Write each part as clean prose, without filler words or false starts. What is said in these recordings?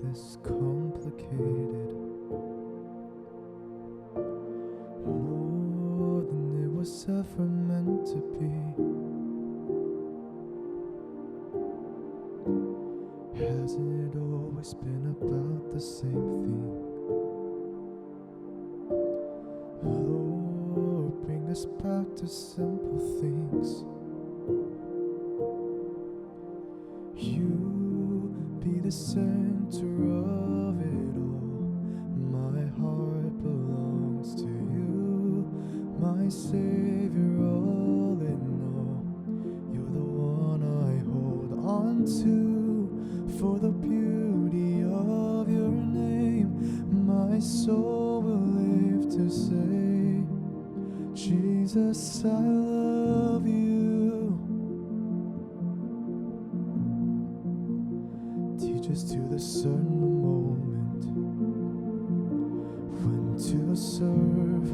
this complicated, more than it was ever meant to be. Hasn't it always been about the same thing? Lord, bring us back to simple things. You be the center of it all. My heart belongs to you, my Savior, all in all. You're the one I hold on to, for the beauty of your name. My soul will live to say, Jesus, I love you. Teach us to discern the moment, when to serve,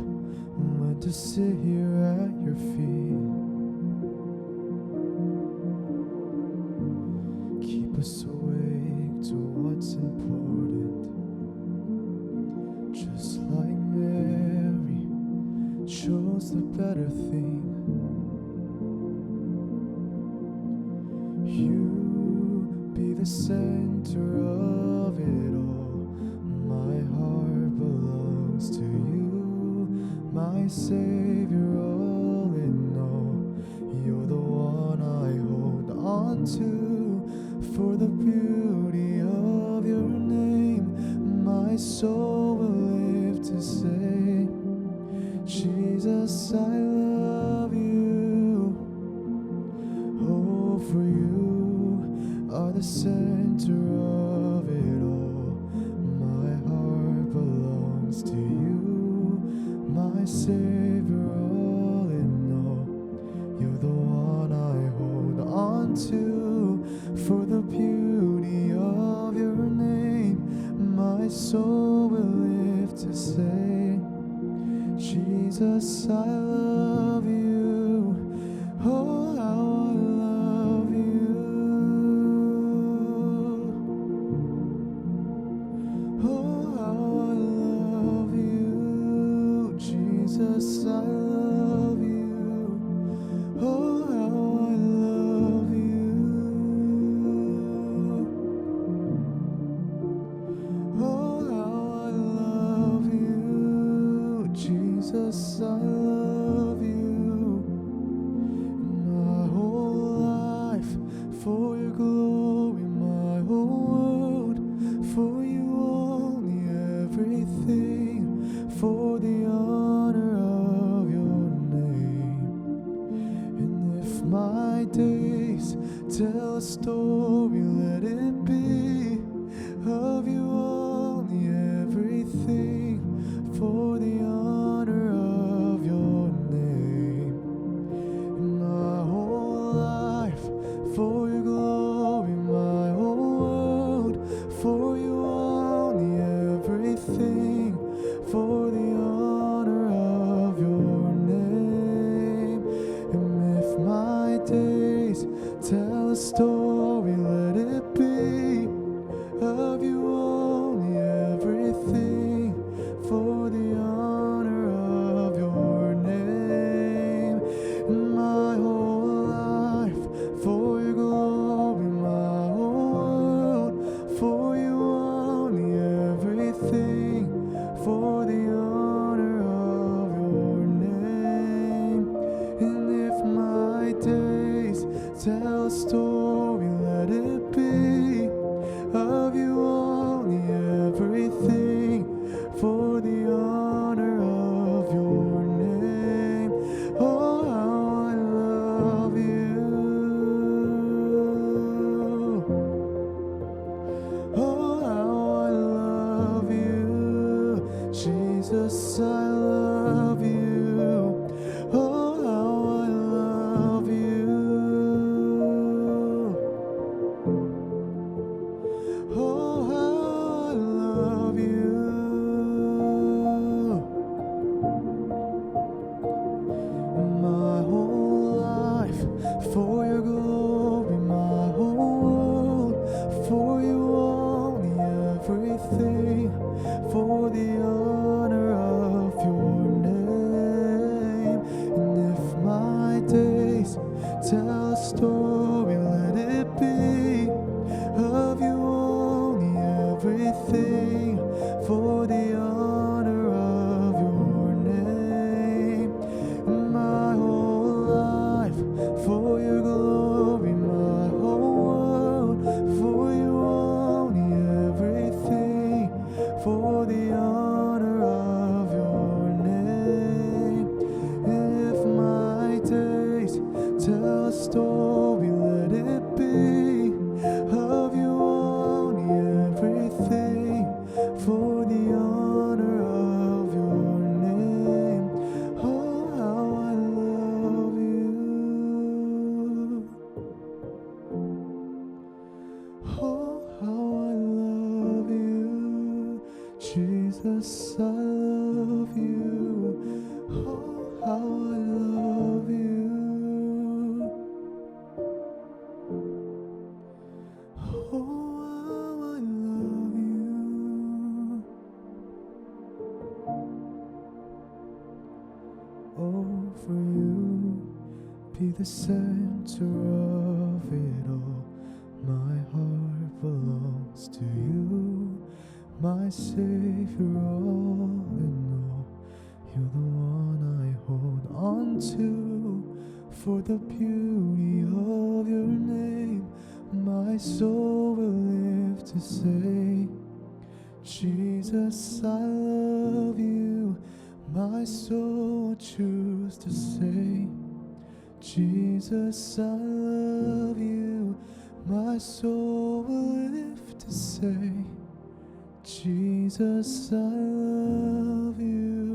when to sit here at your feet. Keep us awake to what's important, just like Mary chose the better thing. You be the center of it all. My heart belongs to you, my Savior, all in all. You're the one I hold on to, for the beauty of your name. My soul will live to say, Jesus, I love you. Oh, for you are the center of it all. My heart belongs to you, my Savior, all in all. You're the one I hold on to, for the beauty of your name. My soul will live to say, Jesus, I love you. Oh, how I love you. Oh, how I love you. Jesus, I love you. Oh, how I love you. Oh, how I love you. Jesus, I love you. My whole life for your glory, my whole world for you only, everything for the honor of your name. And if my days tell a story, let it be of you only, everything for the honor of your name. My whole life for your glory, my whole world for you only, everything for the honor of your name. And if my days tell a story, let it be of you only, everything for the honor of your name. My whole life for your glory, my whole world for you only, everything for the honor of your name. And if my days tell a story, let it be of you only, everything for the honor of your name. Oh, how I love you. Oh, how I love you. Jesus, I love you. Oh, how I love you. Jesus, I love you. Oh, how I love you. Oh, how I love you. Oh, for you be the center of it all. My heart belongs to you, my Savior, all in all. You're the one I hold on to. For the beauty of your name, my soul will live to say, Jesus, I love you. My soul will choose to say, Jesus, I love you. My soul will live to say, Jesus, I love you.